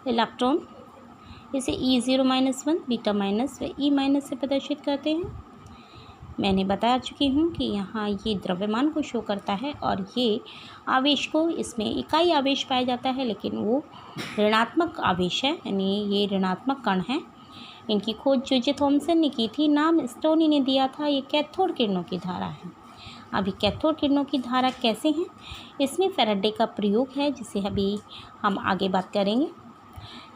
Electron इसे E0-1 beta minus व E- से प्रदर्शित करते हैं। मैंने बता चुकी हूँ कि यहाँ ये द्रव्यमान को शो करता है और ये आवेश को, इसमें इकाई आवेश पाया जाता है लेकिन वो ऋणात्मक आवेश है, यानी ये ऋणात्मक कण है। इनकी खोज जे थॉमसन ने की थी, नाम स्टोनी ने दिया था। ये कैथोड किरणों की धारा है। अभी कैथोड किरणों की धारा कैसे हैं, इसमें फैराडे का प्रयोग है जिसे अभी हम आगे बात करेंगे।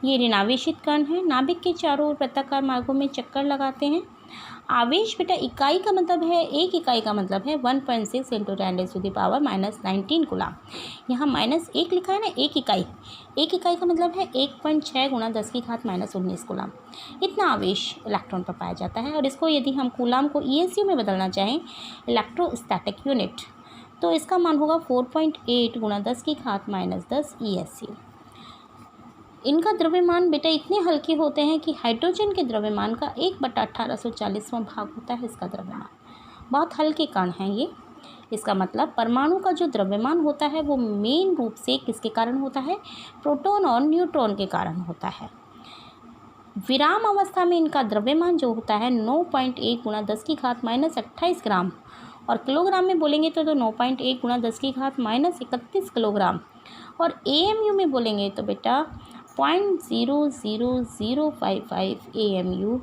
ये ऋणावेशित कण है, नाभिक के चारों ओर वृत्ताकार मार्गों में चक्कर लगाते हैं। आवेश बेटा इकाई का मतलब है, एक इकाई का मतलब है 1.6 × 10⁻⁻19 कूलम। यहाँ -1 लिखा है ना, एक इकाई का मतलब है 1.6 × 10⁻19 कूलम। इतना आवेश इलेक्ट्रॉन पर पाया जाता है। और इसको यदि हम कूलम को ESU में बदलना चाहें, इलेक्ट्रोस्टैटिक यूनिट, तो इसका मान होगा 4.8 × 10⁻10 ESU। इनका द्रव्यमान बेटा इतने हल्के होते हैं कि हाइड्रोजन के द्रव्यमान का 1/1840वां भाग होता है इसका द्रव्यमान। बहुत हल्के कण हैं ये। इसका मतलब परमाणु का जो द्रव्यमान होता है वो मेन रूप से किसके कारण होता है, प्रोटॉन और न्यूट्रॉन के कारण होता है। विराम अवस्था में इनका द्रव्यमान जो होता है 9.1 × 10⁻28 ग्राम, और किलोग्राम में बोलेंगे तो 9.1 × 10⁻31 किलोग्राम, और AMU में बोलेंगे तो बेटा 0.00055 AMU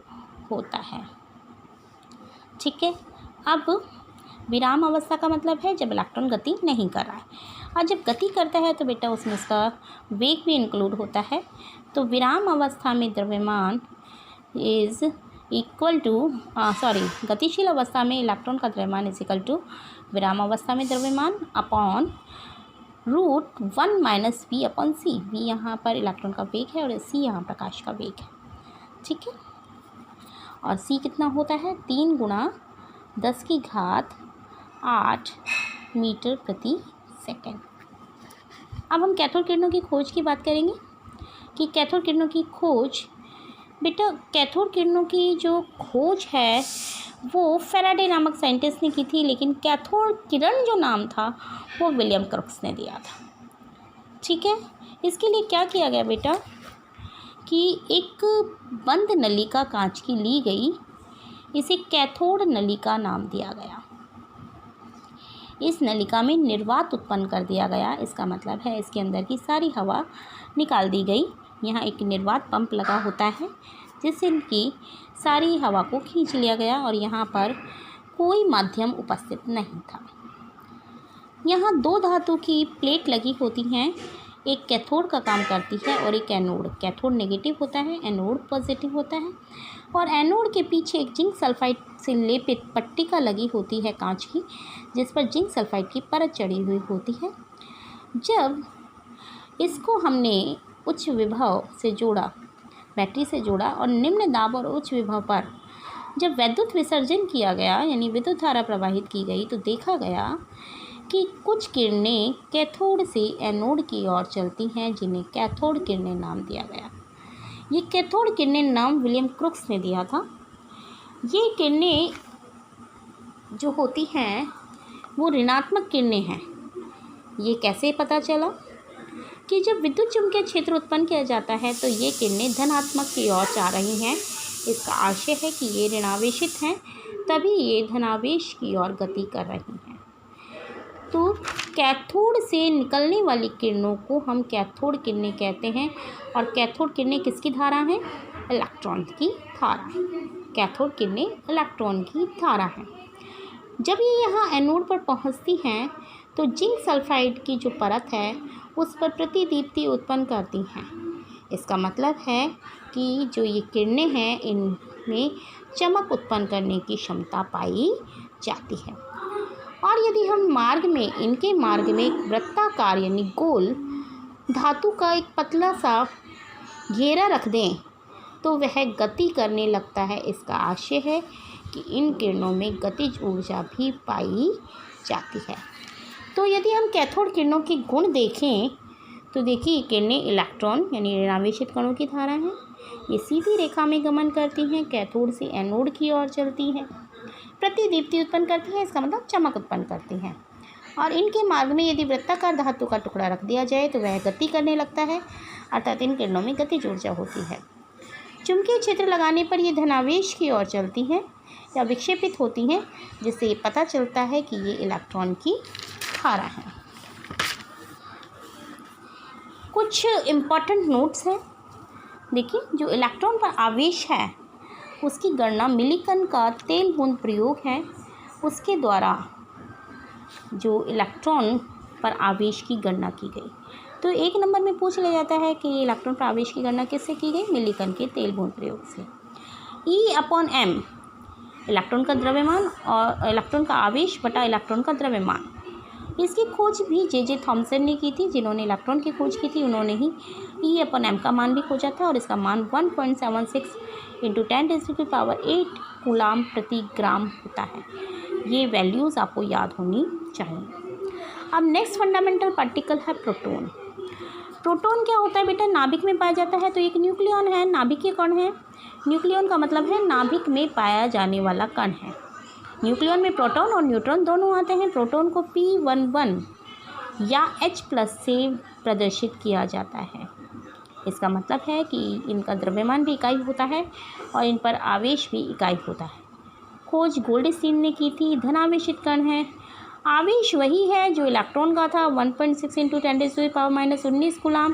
होता है। ठीक है। अब विराम अवस्था का मतलब है जब इलेक्ट्रॉन गति नहीं कर रहा है, और जब गति करता है तो बेटा उसमें उसका वेग भी इंक्लूड होता है। तो विराम अवस्था में द्रव्यमान इज़ इक्वल टू गतिशील अवस्था में इलेक्ट्रॉन का द्रव्यमान इज इक्वल टू विराम अवस्था में द्रव्यमान अपॉन √1 - v/c। v यहाँ पर इलेक्ट्रॉन का वेग है और c यहाँ प्रकाश का वेग है। ठीक है। और c कितना होता है, 3 × 10⁸ मीटर प्रति सेकेंड। अब हम कैथोड किरणों की खोज की बात करेंगे कि कैथोड किरणों की खोज, बेटा कैथोड किरणों की जो खोज है वो फैराडे नामक साइंटिस्ट ने की थी, लेकिन कैथोड किरण जो नाम था वो विलियम क्रुक्स ने दिया था। ठीक है। इसके लिए क्या किया गया बेटा कि एक बंद नलिका कांच की ली गई, इसे कैथोड नलिका नाम दिया गया। इस नलिका में निर्वात उत्पन्न कर दिया गया। इसका मतलब है इसके अंदर की सारी हवा निकाल दी गई। यहाँ एक निर्वात पंप लगा होता है जिससे इनकी सारी हवा को खींच लिया गया, और यहाँ पर कोई माध्यम उपस्थित नहीं था। यहाँ 2 धातु की प्लेट लगी होती हैं, एक कैथोड का काम करती है और एक एनोड। कैथोड नेगेटिव होता है, एनोड पॉजिटिव होता है, और एनोड के पीछे एक जिंक सल्फाइड से लेपित पट्टिका लगी होती है कांच की, जिस पर जिंक सल्फाइड की परत चढ़ी हुई होती है। जब इसको हमने उच्च विभव से जोड़ा, बैटरी से जोड़ा, और निम्न दाब और उच्च विभव पर जब विद्युत विसर्जन किया गया, यानी विद्युत धारा प्रवाहित की गई, तो देखा गया कि कुछ किरणें कैथोड से एनोड की ओर चलती हैं, जिन्हें कैथोड किरणें नाम दिया गया। ये कैथोड किरणें नाम विलियम क्रुक्स ने दिया था। ये किरणें जो होती हैं वो ऋणात्मक किरणें हैं। ये कैसे पता चला कि जब विद्युत चुम्बकीय क्षेत्र उत्पन्न किया जाता है तो ये किरणें धनात्मक की ओर जा रही हैं। इसका आशय है कि ये ऋणावेशित हैं, तभी ये धनावेश की ओर गति कर रही हैं। तो कैथोड से निकलने वाली किरणों को हम कैथोड किरणें कहते हैं, और कैथोड किरणें किसकी धारा हैं, इलेक्ट्रॉन की धारा। कैथोड किरणें इलेक्ट्रॉन की धारा हैं। जब ये यहाँ एनोड पर पहुँचती हैं तो जिंक सल्फाइड की जो परत है उस पर प्रतिदीप्ति उत्पन्न करती हैं। इसका मतलब है कि जो ये किरणें हैं इनमें चमक उत्पन्न करने की क्षमता पाई जाती है। और यदि हम इनके मार्ग में एक वृत्ताकार यानी गोल धातु का एक पतला सा घेरा रख दें तो वह गति करने लगता है। इसका आशय है कि इन किरणों में गतिज ऊर्जा भी पाई जाती है। तो यदि हम कैथोड किरणों के गुण देखें तो देखिए, किरणें इलेक्ट्रॉन यानी ऋणावेशित कणों की धारा हैं। ये सीधी रेखा में गमन करती हैं, कैथोड से एनोड की ओर चलती हैं, प्रतिदीप्ति उत्पन्न करती हैं, इसका मतलब चमक उत्पन्न करती हैं। और इनके मार्ग में यदि वृत्ताकार धातु का टुकड़ा रख दिया जाए तो वह गति करने लगता है, अर्थात इन किरणों में गतिज ऊर्जा होती है। चुंबकीय क्षेत्र लगाने पर ये धनावेश की ओर चलती हैं या विक्षेपित होती हैं, जिससे ये पता चलता है कि ये इलेक्ट्रॉन की धारा है। कुछ इम्पॉर्टेंट नोट्स हैं। देखिए, जो इलेक्ट्रॉन पर आवेश है उसकी गणना मिलीकन का तेल बूंद प्रयोग है, उसके द्वारा जो इलेक्ट्रॉन पर आवेश की गणना की गई। तो 1 नंबर में पूछ लिया जाता है कि इलेक्ट्रॉन पर आवेश की गणना किससे की गई? मिलीकन के तेल बूंद प्रयोग से। E/m इलेक्ट्रॉन का द्रव्यमान और इलेक्ट्रॉन का आवेश बटा इलेक्ट्रॉन का द्रव्यमान। इसकी खोज भी जे थॉमसन ने की थी। जिन्होंने इलेक्ट्रॉन की खोज की थी उन्होंने ही E/m का मान भी खोजा था और इसका मान 1.76 × 10⁸ कूलाम प्रति ग्राम होता है। ये वैल्यूज़ आपको याद होनी चाहिए। अब नेक्स्ट फंडामेंटल पार्टिकल है प्रोटॉन। प्रोटॉन क्या होता है बेटा? नाभिक में पाया जाता है। तो एक न्यूक्लियॉन है, नाभिकीय कण है। न्यूक्लियॉन का मतलब है नाभिक में पाया जाने वाला कण है। न्यूक्लियॉन में प्रोटॉन और न्यूट्रॉन दोनों आते हैं। प्रोटॉन को P11 या H+ से प्रदर्शित किया जाता है। इसका मतलब है कि इनका द्रव्यमान भी इकाई होता है और इन पर आवेश भी इकाई होता है। खोज गोल्डस्टीन ने की थी। धनावेशित कण है। आवेश वही है जो इलेक्ट्रॉन का था, 1.6 × 10⁻⁻19 कूलाम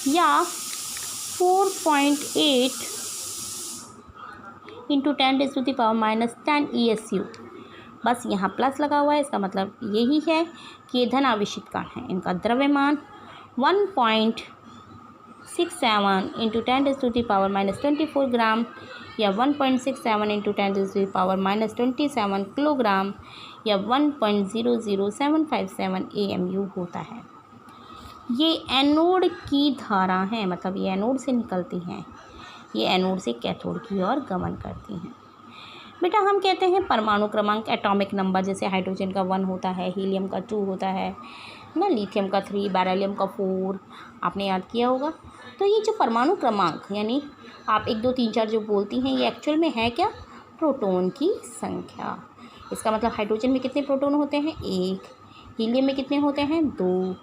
या 4.8 × 10⁻10 ESU। बस यहाँ प्लस लगा हुआ है, इसका मतलब यही है कि ये धनावेशित कण है। इनका द्रव्यमान 1.67 × 10⁻24 ग्राम या 1.67 × 10⁻27 किलोग्राम या 1.00757 AMU होता है। ये एनोड की धारा है, मतलब ये एनोड से निकलती हैं। ये एनोड से कैथोड की ओर गमन करती हैं। बेटा हम कहते हैं परमाणु क्रमांक, एटॉमिक नंबर, जैसे हाइड्रोजन का 1 होता है, हीलियम का 2 होता है ना, लिथियम का 3, बेरिलियम का 4, आपने याद किया होगा। तो ये जो परमाणु क्रमांक यानी आप 1 2 3 4 जो बोलती हैं, ये एक्चुअल में है क्या? प्रोटॉन की संख्या। इसका मतलब हाइड्रोजन में कितने प्रोटॉन होते हैं? 1। हीलियम में कितने होते हैं? 2।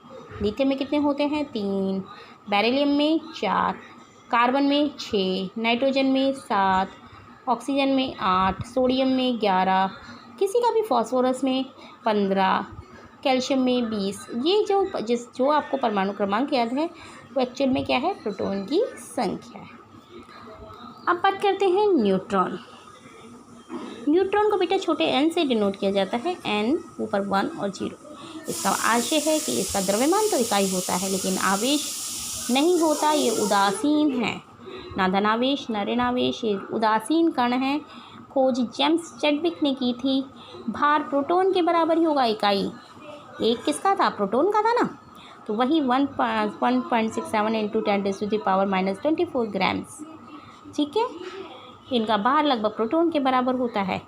लिथियम में कितने होते हैं? 3। बेरिलियम में 4। कार्बन में 6। नाइट्रोजन में 7। ऑक्सीजन में 8। सोडियम में 11। किसी का भी फॉस्फोरस में 15। कैल्शियम में 20। ये जो आपको परमाणु क्रमांक याद है वो एक्चुअल में क्या है? प्रोटॉन की संख्या है। अब बात करते हैं न्यूट्रॉन। न्यूट्रॉन को बेटा छोटे n से डिनोट किया जाता है, n ऊपर 1 और 0। इसका आशय है कि इसका द्रव्यमान तो इकाई होता है लेकिन आवेश नहीं होता, ये उदासीन है। ना धनावेश ना ऋणावेश, ये उदासीन कण है। खोज जेम्स चैडविक ने की थी। भार प्रोटॉन के बराबर ही होगा इकाई। एक किसका था? प्रोटॉन का था ना, तो वही 1.67 × 10⁻24 ग्राम्स। ठीक है, इनका भार लगभग प्रोटॉन के बराबर होता है।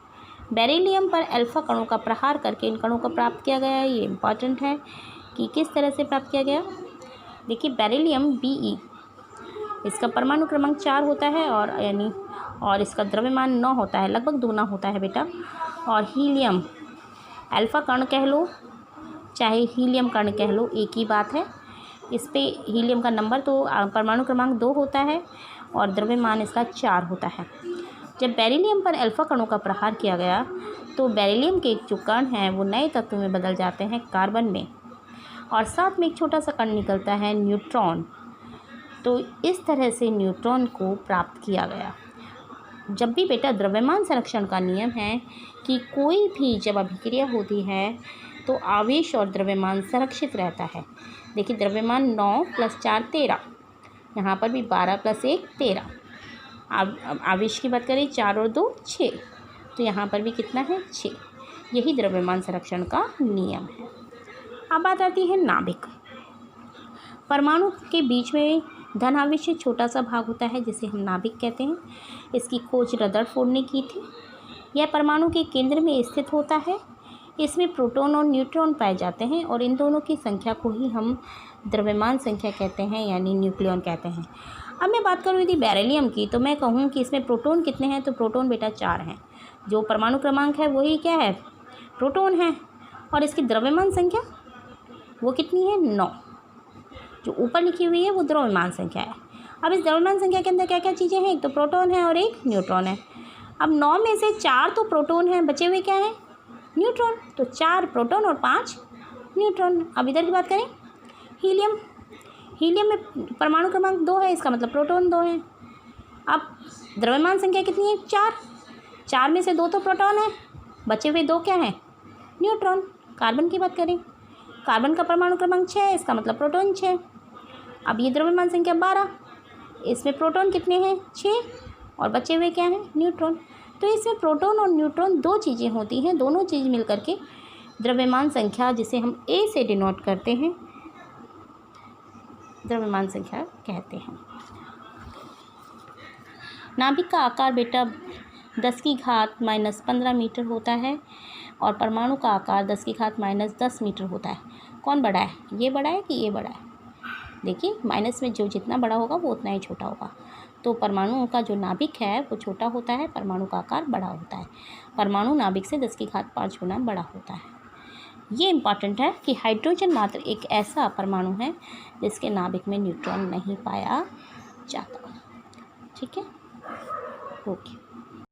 बेरिलियम पर अल्फा कणों का प्रहार करके इन कणों को प्राप्त किया गया है। ये इम्पॉर्टेंट है कि किस तरह से प्राप्त किया गया। देखिए, बेरिलियम Be, इसका परमाणु क्रमांक 4 होता है और इसका द्रव्यमान 9 होता है, लगभग दुगना होता है बेटा। और हीलियम, अल्फा कण कह लो चाहे हीलियम कण कह लो, एक ही बात है। इस पे हीलियम का नंबर तो परमाणु क्रमांक 2 होता है और द्रव्यमान इसका 4 होता है। जब बेरिलियम पर अल्फा कणों का प्रहार किया गया तो बेरिलियम के जो कण हैं वो नए तत्व में बदल जाते हैं, कार्बन में, और साथ में एक छोटा सा कण निकलता है, न्यूट्रॉन। तो इस तरह से न्यूट्रॉन को प्राप्त किया गया। जब भी बेटा द्रव्यमान संरक्षण का नियम है कि कोई भी जब अभिक्रिया होती है तो आवेश और द्रव्यमान संरक्षित रहता है। देखिए, द्रव्यमान 9 + 4 13, यहाँ पर भी 12 + 1 13। आवेश की बात करें 4 और 2 6, तो यहाँ पर भी कितना है? 6। यही द्रव्यमान संरक्षण का नियम है। अब बात आती है नाभिक। परमाणु के बीच में धनावेश से छोटा सा भाग होता है जिसे हम नाभिक कहते हैं। इसकी खोज रदरफोर्ड ने की थी। यह परमाणु के केंद्र में स्थित होता है। इसमें प्रोटॉन और न्यूट्रॉन पाए जाते हैं और इन दोनों की संख्या को ही हम द्रव्यमान संख्या कहते हैं, यानी न्यूक्लियॉन कहते हैं। अब मैं बात करूँ यदि बेरिलियम की, तो मैं कहूँ कि इसमें प्रोटॉन कितने हैं, तो प्रोटॉन बेटा 4 हैं। जो परमाणु क्रमांक है वही क्या है? प्रोटॉन है। और इसकी द्रव्यमान संख्या वो कितनी है 9। जो ऊपर लिखी हुई है वो द्रव्यमान संख्या है। अब इस द्रव्यमान संख्या के अंदर क्या क्या चीज़ें हैं, एक तो प्रोटॉन है और एक न्यूट्रॉन है। अब 9 में से 4 तो प्रोटॉन हैं, बचे हुए क्या हैं, न्यूट्रॉन। तो 4 प्रोटॉन और 5 न्यूट्रॉन। अब इधर की बात करें हीलियम, हीलियम में परमाणु क्रमांक 2 है, इसका मतलब प्रोटॉन 2 है। अब द्रव्यमान संख्या कितनी है 4, 4 में से 2 तो प्रोटॉन है, बचे हुए 2 क्या हैं, न्यूट्रॉन। कार्बन की बात करें, कार्बन का परमाणु क्रमांक 6 है, इसका मतलब प्रोटॉन 6। अब ये द्रव्यमान संख्या 12, इसमें प्रोटॉन कितने हैं 6 और बचे हुए क्या हैं, न्यूट्रॉन। तो इसमें प्रोटॉन और न्यूट्रॉन 2 चीज़ें होती हैं, दोनों चीज़ मिल करके द्रव्यमान संख्या, जिसे हम A से डिनोट करते हैं, द्रव्यमान संख्या कहते हैं। नाभिक का आकार बेटा 10⁻⁻15 मीटर होता है और परमाणु का आकार 10⁻−10 मीटर होता है। कौन बड़ा है, ये बड़ा है कि ये बड़ा है? देखिए माइनस में जो जितना बड़ा होगा वो उतना ही छोटा होगा। तो परमाणुओं का जो नाभिक है वो छोटा होता है, परमाणु का आकार बड़ा होता है। परमाणु नाभिक से 10⁵ गुना बड़ा होता है। ये इम्पॉर्टेंट है कि हाइड्रोजन मात्र एक ऐसा परमाणु है जिसके नाभिक में न्यूट्रॉन नहीं पाया जाता। ठीक है, ओके।